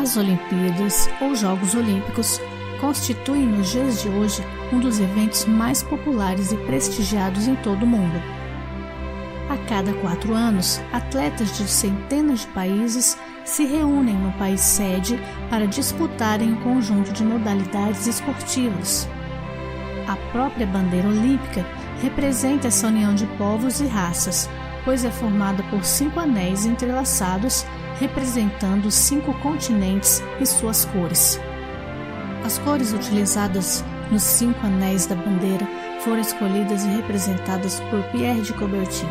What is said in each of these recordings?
As Olimpíadas ou Jogos Olímpicos constituem nos dias de hoje um dos eventos mais populares e prestigiados em todo o mundo. A cada 4 anos, atletas de centenas de países se reúnem no país sede para disputarem um conjunto de modalidades esportivas. A própria bandeira olímpica representa essa união de povos e raças, pois é formada por 5 anéis entrelaçados representando os 5 continentes e suas cores. As cores utilizadas nos 5 anéis da bandeira foram escolhidas e representadas por Pierre de Coubertin,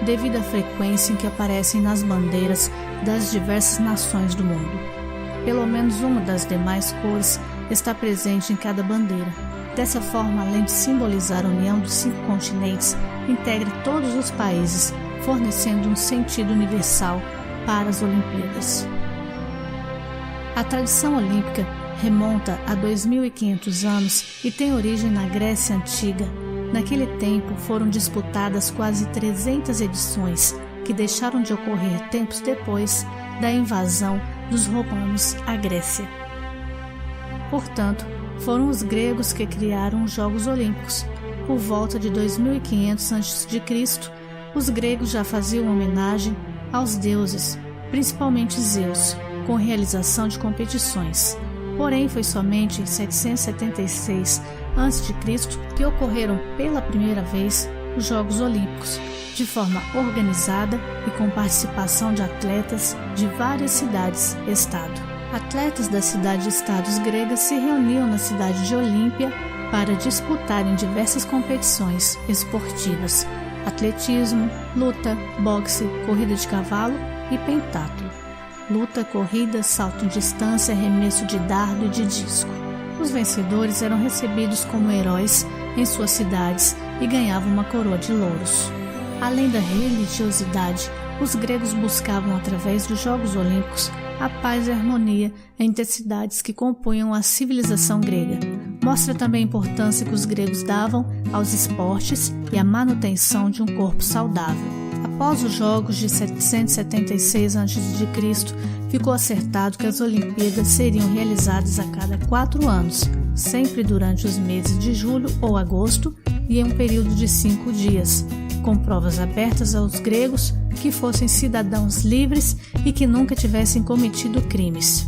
devido à frequência em que aparecem nas bandeiras das diversas nações do mundo. Pelo menos uma das demais cores está presente em cada bandeira. Dessa forma, além de simbolizar a união dos 5 continentes, integra todos os países, fornecendo um sentido universal para as Olimpíadas. A tradição olímpica remonta a 2.500 anos e tem origem na Grécia Antiga. Naquele tempo foram disputadas quase 300 edições, que deixaram de ocorrer tempos depois da invasão dos romanos à Grécia. Portanto, foram os gregos que criaram os Jogos Olímpicos. Por volta de 2500 a.C., os gregos já faziam homenagem aos deuses, principalmente Zeus, com realização de competições. Porém, foi somente em 776 a.C. que ocorreram pela primeira vez os Jogos Olímpicos, de forma organizada e com participação de atletas de várias cidades-estado. Atletas das cidades-estados gregas se reuniam na cidade de Olímpia para disputarem diversas competições esportivas: atletismo, luta, boxe, corrida de cavalo e pentatlo. Luta, corrida, salto em distância, arremesso de dardo e de disco. Os vencedores eram recebidos como heróis em suas cidades e ganhavam uma coroa de louros. Além da religiosidade, os gregos buscavam, através dos Jogos Olímpicos, a paz e a harmonia entre as cidades que compunham a civilização grega. Mostra também a importância que os gregos davam aos esportes e à manutenção de um corpo saudável. Após os Jogos de 776 a.C., ficou acertado que as Olimpíadas seriam realizadas a cada 4 anos, sempre durante os meses de julho ou agosto e em um período de 5 dias, com provas abertas aos gregos que fossem cidadãos livres e que nunca tivessem cometido crimes.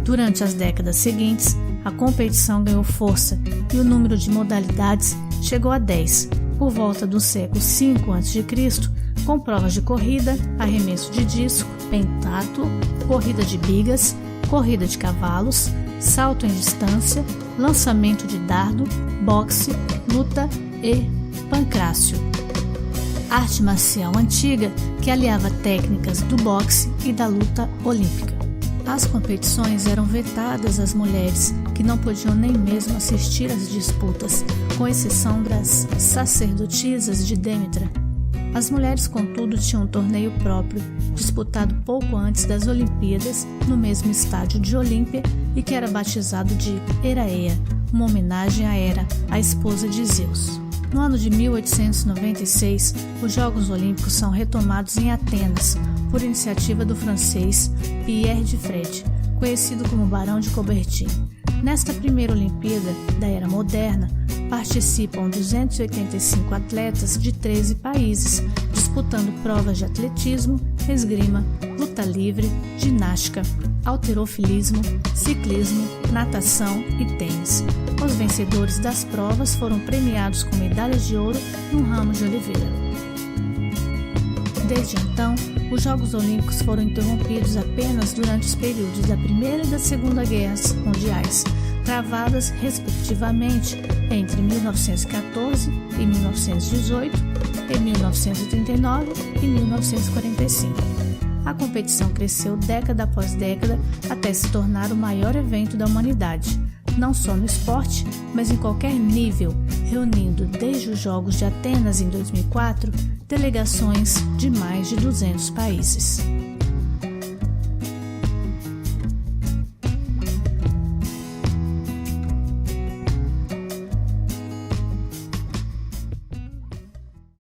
Durante as décadas seguintes, a competição ganhou força e o número de modalidades chegou a 10, por volta do século V a.C., com provas de corrida, arremesso de disco, pentatlo, corrida de bigas, corrida de cavalos, salto em distância, lançamento de dardo, boxe, luta e pancrácio. Arte marcial antiga que aliava técnicas do boxe e da luta olímpica. As competições eram vetadas às mulheres, que não podiam nem mesmo assistir às disputas, com exceção das sacerdotisas de Dêmetra. As mulheres, contudo, tinham um torneio próprio, disputado pouco antes das Olimpíadas, no mesmo estádio de Olímpia, e que era batizado de Heraeia, uma homenagem a Hera, a esposa de Zeus. No ano de 1896, os Jogos Olímpicos são retomados em Atenas, por iniciativa do francês Pierre de Fred, conhecido como Barão de Coubertin. Nesta primeira Olimpíada da Era Moderna, participam 285 atletas de 13 países, disputando provas de atletismo, esgrima, luta livre, ginástica, halterofilismo, ciclismo, natação e tênis. Os vencedores das provas foram premiados com medalhas de ouro e um ramo de oliveira. Desde então, os Jogos Olímpicos foram interrompidos apenas durante os períodos da Primeira e da Segunda Guerras Mundiais, travadas respectivamente entre 1914 e 1918, e 1939 e 1945. A competição cresceu década após década até se tornar o maior evento da humanidade, não só no esporte, mas em qualquer nível, reunindo desde os Jogos de Atenas em 2004 delegações de mais de 200 países.